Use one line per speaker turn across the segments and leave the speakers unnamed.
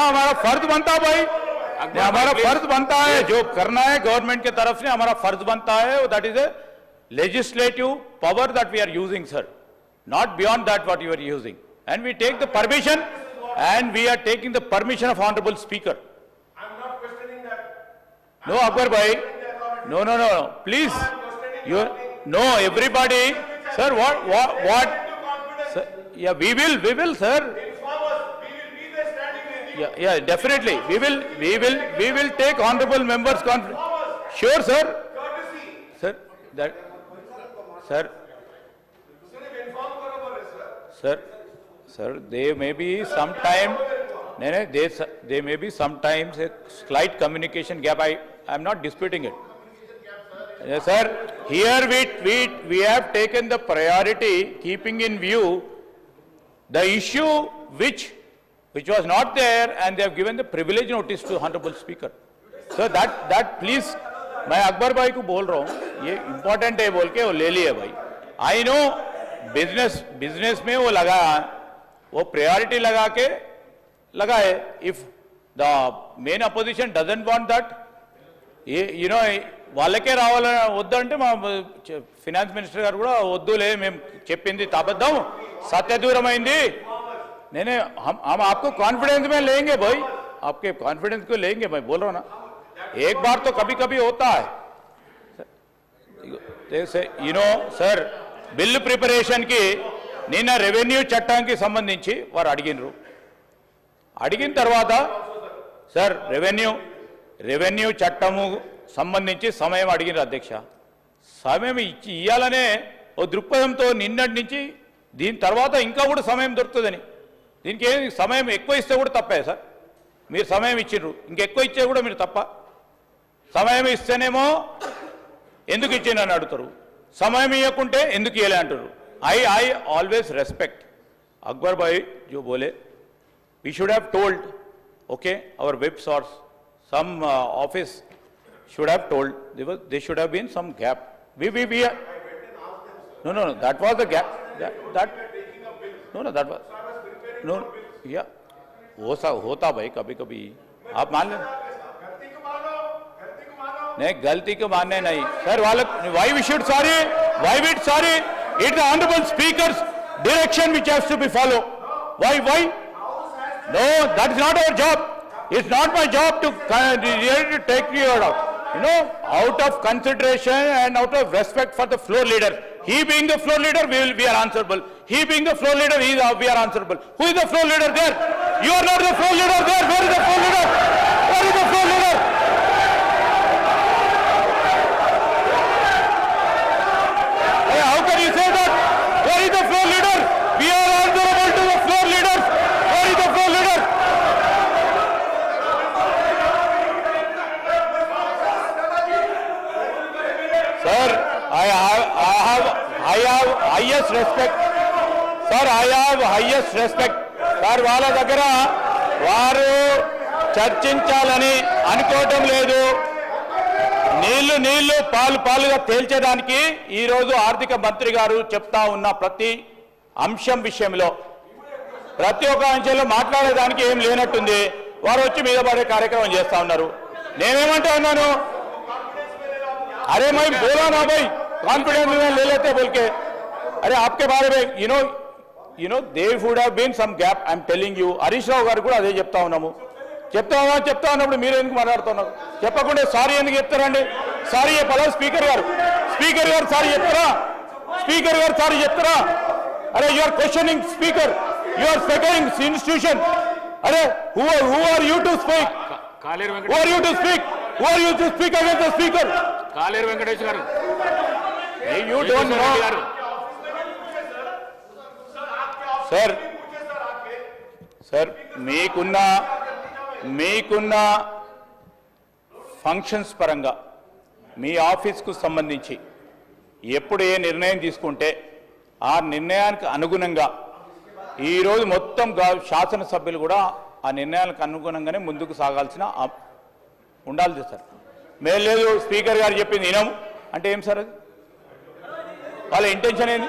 हमारा फर्ज बनता है भाई, हमारा फर्ज बनता है, जो करना है गवर्नमेंट के तरफ से हमारा फर्ज बनता है, that is a legislative power that we are using, sir, not beyond that what you are using, and we take the permission, and we are taking the permission of honorable speaker.
I'm not questioning that.
No, Akbar bhai, no, please, you, no, everybody, sir, what, sir, yeah, we will, sir,
Inform us. We will be there standing with you.
yeah, definitely, we will take honorable members conference, sure, sir,
Courtesy.
sir, that, sir,
सिर्फ inform करो बोले sir.
sir, there may be some time, there may be sometimes a slight communication gap. I am not disputing it. Yes, sir, here we have taken the priority keeping in view the issue which was not there, and they have given the privilege notice to honorable speaker. So that please, मैं अकबर भाई को बोल रहा हूँ, ये important है बोल के वो ले लिए भाई. आई नो बिजनेस में वो लगा, वो प्रायोरिटी लगा के लगाए. If the main opposition doesn't want that, you know వాళ్ళకే రావాలని వద్దంటే మా ఫినాన్స్ మినిస్టర్ గారు కూడా వద్దులే, మేము చెప్పింది అబద్ధం, సత్యదూరమైంది. నేనే हम आपको कॉन्फिडेंस में लेंगे भाई, आपके कॉन्फिडेंस को लेंगे, मैं बोल रहा हूँ ना, एक बार तो कभी कभी होता है. यू नो सर, బిల్లు ప్రిపరేషన్కి నిన్న రెవెన్యూ చట్టానికి సంబంధించి వారు అడిగిన తర్వాత సార్ రెవెన్యూ చట్టము సంబంధించి సమయం అడిగినారు అధ్యక్ష. సమయం ఇవ్వాలనే ఓ దృక్పథంతో నిన్నటి నుంచి దీని తర్వాత ఇంకా కూడా సమయం దొరుకుతుందని, దీనికి ఏమి సమయం ఎక్కువ ఇస్తే కూడా తప్పే సార్. మీరు సమయం ఇచ్చిండ్రు, ఇంకెక్కువ ఇచ్చే కూడా మీరు తప్ప. సమయం ఇస్తేనేమో ఎందుకు ఇచ్చిందని అడుగుతారు, సమయం ఇవ్వకుంటే ఎందుకు ఇవ్వలే అంటారు. I always respect Akbar bhai jo bole, we should have told, okay, our web source, some office should have told, there should have been some gap. We no, that was the gap, that no, that was no, yeah, वो होता भाई कभी कभी, आप मान लें. नहीं, गलती को मानने नहीं sir, why we should sorry, it's the honorable speaker's direction which has to be followed. Why no, that is not our job, it's not my job to take you out, you know, out of consideration and out of respect for the floor leader. He being the floor leader, we are answerable. He being the floor leader, we are answerable. Who is the floor leader there? You are not the floor leader there. Where is the floor leader? Where is the floor leader? How can you say that? Where is the floor leader? We are answerable to the floor leaders. Where is the floor leader? Sir, I have highest respect. Sir, I have highest respect. Sir, వాళ్ళ దగ్గర వారు చర్చించాలని అనుకోవటం లేదు. నీళ్లు పాలుగా తేల్చేదానికి ఈరోజు ఆర్థిక మంత్రి గారు చెప్తా ఉన్న ప్రతి అంశం విషయంలో, ప్రతి ఒక్క అంశంలో మాట్లాడేదానికి ఏం లేనట్టుంది. వారు వచ్చి మీద పడే కార్యక్రమం చేస్తా ఉన్నారు. నేనేమంటా ఉన్నాను, अरे मैं बोला ना भाई, कॉन्फिडेंस में ले लेते बोल के. अरे आपके बारे में you know there would have been some gap. I'm telling you, Harish Rao గారు కూడా అదే చెప్తా ఉన్నాము. చెప్తా ఉన్నప్పుడు మీరు ఎందుకు మాట్లాడుతున్నారు? చెప్పకుండా సారీ ఎందుకు చెప్తారండి? సారీ చెప్పాలా స్పీకర్ గారు సారీ చెప్తారా? స్పీకర్ గారు సారీ చెప్తారా? అరే you are questioning speaker, you are seconding institution. అరే who are you to speak? Who are you to speak? Who are you to speak against the speaker?
కాలేరు వెంకటేష్ గారు,
You don't know. Sir మీకున్న functions పరంగా మీ ఆఫీస్కు సంబంధించి ఎప్పుడు ఏ నిర్ణయం తీసుకుంటే ఆ నిర్ణయానికి అనుగుణంగా ఈరోజు మొత్తం శాసనసభ్యులు కూడా ఆ నిర్ణయాలకు అనుగుణంగానే ముందుకు సాగాల్సిన ఉండాలి సార్. మేము లేదు స్పీకర్ గారు చెప్పింది వినము అంటే ఏం సార్? అది వాళ్ళ ఇంటెన్షన్ ఏంది?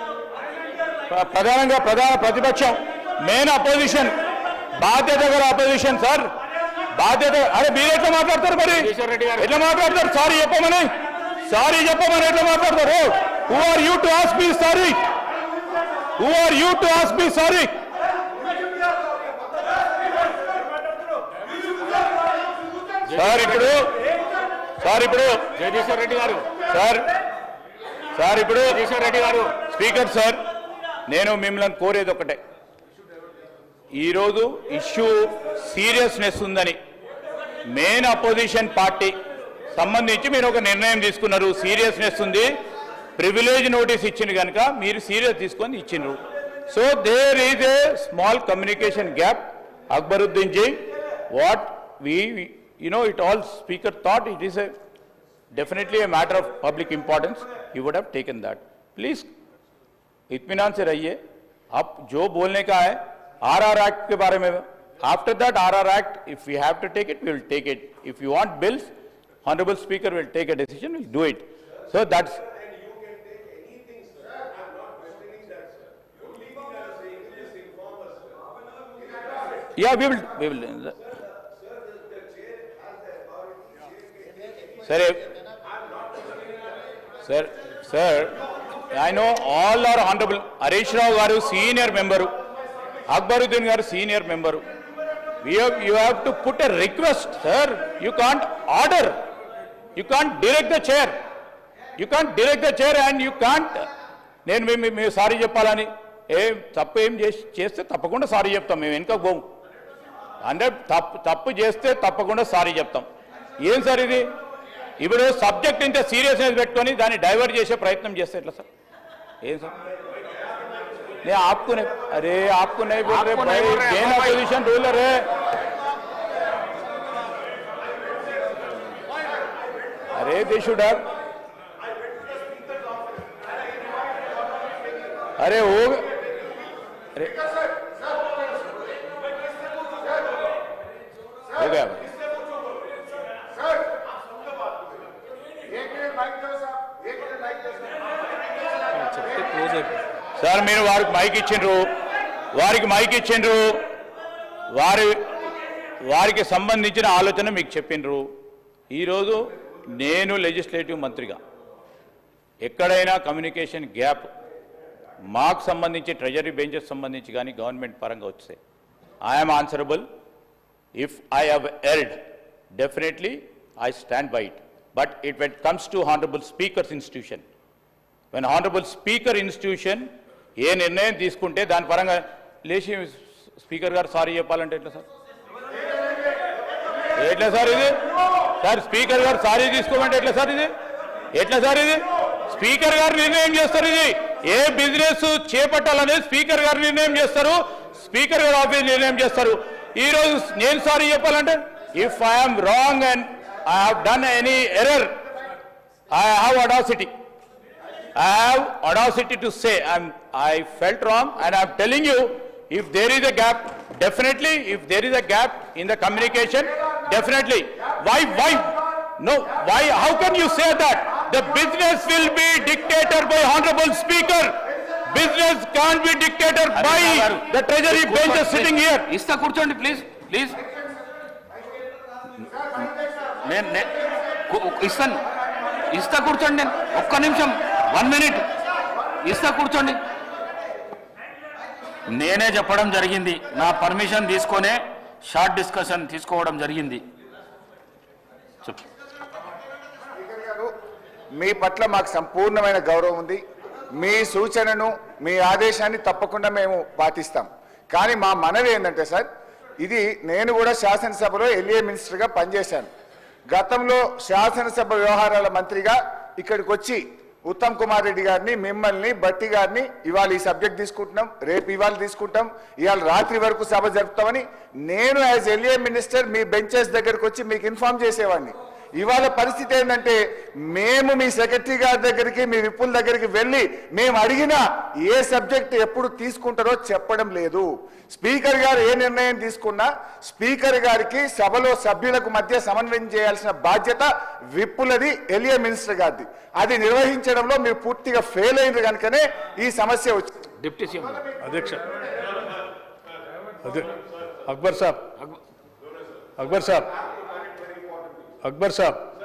ప్రధాన ప్రతిపక్షం, మెయిన్ అపోజిషన్, బాధ్యత గల అపోజిషన్ సార్. బాధ్యత అరే మీరు ఎట్లా మాట్లాడతారు మరి ఎట్లా మాట్లాడతారు సారీ చెప్పమని ఎట్లా మాట్లాడతారు who are you to ask me sorry sir ఇప్పుడు
జగదీశ్వర్ రెడ్డి గారు
ఇప్పుడు
జగదీశ్వర్ రెడ్డి గారు
స్పీకర్ సార్ నేను మిమ్మల్ని కోరేది ఒకటే ఈరోజు ఇష్యూ సీరియస్నెస్ ఉందని మెయిన్ అపోజిషన్ పార్టీ సంబంధించి మీరు ఒక నిర్ణయం తీసుకున్నారు సీరియస్నెస్ ఉంది ప్రివిలేజ్ నోటీస్ ఇచ్చింది కనుక మీరు సీరియస్ తీసుకొని ఇచ్చిండ్రు so there is a small communication gap Akbaruddin ji what we it all speaker thought it is a definitely a matter of public importance he would have taken that please इत्मीनान से रहिए अब जो बोलने का है आरआर एक्ट के बारे में after that RR act if we have to take it we will take it if you want bills honorable speaker will take a decision we'll do it so that's yeah we will Sir, I know all are honorable. Harish Rao garu senior member, Akbaruddin garu senior member. You have to put a request, sir. You can't order. You can't direct the chair. And you can't. నేను మేము sorry చెప్పాలని తప్పు చేస్తే తప్పకుండా sorry చెప్తాం మేము వెనుక పోము అంటే తప్పు చేస్తే తప్పకుండా సారీ చెప్తాం ఏం సార్ ఇది ఇప్పుడు సబ్జెక్ట్ ఇంత సీరియస్నెస్ పెట్టుకొని దాన్ని డైవర్ట్ చేసే ప్రయత్నం చేస్తే ఎట్లా సార్ ఏం సార్ నేను ఆపుకునే అరే ఆపుకునే పొజిషన్ రూలర్ అరే దే షుడ్ హ్యావ్ अरे हो अरे हो गया సార్ మీరు వారికి మైక్ ఇచ్చిండ్రు వారికి సంబంధించిన ఆలోచన మీకు చెప్పిండ్రు ఈరోజు నేను లెజిస్లేటివ్ మంత్రిగా ఎక్కడైనా కమ్యూనికేషన్ గ్యాప్ మాకు సంబంధించి ట్రెజరీ బెంచెస్ సంబంధించి కానీ గవర్నమెంట్ పరంగా వస్తే I'm answerable if I have erred definitely I stand by it but it when comes to honourable speaker's institution when honourable speaker institution ఏ నిర్ణయం తీసుకుంటే దాని పరంగా లేచి స్పీకర్ గారు సారీ చెప్పాలంటే ఎట్లా సార్ ఇది సార్ స్పీకర్ గారు సారీ తీసుకోమంటే ఎట్లా సార్ ఇది స్పీకర్ గారు నిర్ణయం చేస్తారు ఇది ఏ బిజినెస్ చేపట్టాలనేది స్పీకర్ గారు నిర్ణయం చేస్తారు స్పీకర్ గారు ఆఫీస్ నిర్ణయం చేస్తారు ఈ రోజు నేను సారీ చెప్పాలంటే if I'm wrong and I have done any error I have audacity to say I felt wrong and I'm telling you if there is a gap definitely if there is a gap in the communication definitely why how can you say that the business will be dictated by honorable speaker business can't be dictated by the treasury bench sitting here
ఇస్తా కూర్చోండి please నేను ఇస్తా కూర్చోండి నేను ఒక్క నిమిషం 1 minute ఇస్తా కూర్చోండి నేనే చెప్పడం జరిగింది నా పర్మిషన్ తీసుకొనే షార్ట్ డిస్కషన్ తీసుకోవడం జరిగింది
మీ పట్ల మాకు సంపూర్ణమైన గౌరవం ఉంది మీ సూచనను మీ ఆదేశాన్ని తప్పకుండా మేము పాటిస్తాం కానీ మా మనవి ఏంటంటే సార్ ఇది నేను కూడా శాసనసభలో ఎల్ఏ మినిస్టర్గా పనిచేశాను గతంలో శాసనసభ వ్యవహారాల మంత్రిగా ఇక్కడికి వచ్చి ఉత్తమ్ కుమార్ రెడ్డి గారిని మిమ్మల్ని బట్టి గారిని ఇవాళ ఈ సబ్జెక్ట్ తీసుకుంటున్నాం రేపు ఇవాళ తీసుకుంటాం ఇవాళ రాత్రి వరకు సభ జరుపుతామని నేను యాజ్ ఎల్ఏ మినిస్టర్ మీ బెంచెస్ దగ్గరకు వచ్చి మీకు ఇన్ఫార్మ్ చేసేవాడిని ఇవాళ పరిస్థితి ఏంటంటే మేము మీ సెక్రటరీ గారి దగ్గరికి మీ విప్పుల దగ్గరికి వెళ్ళి మేము అడిగినా ఏ సబ్జెక్ట్ ఎప్పుడు తీసుకుంటారో చెప్పడం లేదు స్పీకర్ గారు ఏ నిర్ణయం తీసుకున్నా స్పీకర్ గారికి సభలో సభ్యులకు మధ్య సమన్వయం చేయాల్సిన బాధ్యత విప్పులది ఎలియా మినిస్టర్ గారిది అది నిర్వహించడంలో మీరు పూర్తిగా ఫెయిల్ అయినారు కనుకనే ఈ సమస్య వచ్చింది
డిప్యూటీ సీఎం
అధ్యక్ష అక్బర్ సాబ్ अकबर साहब, अकबर साहब,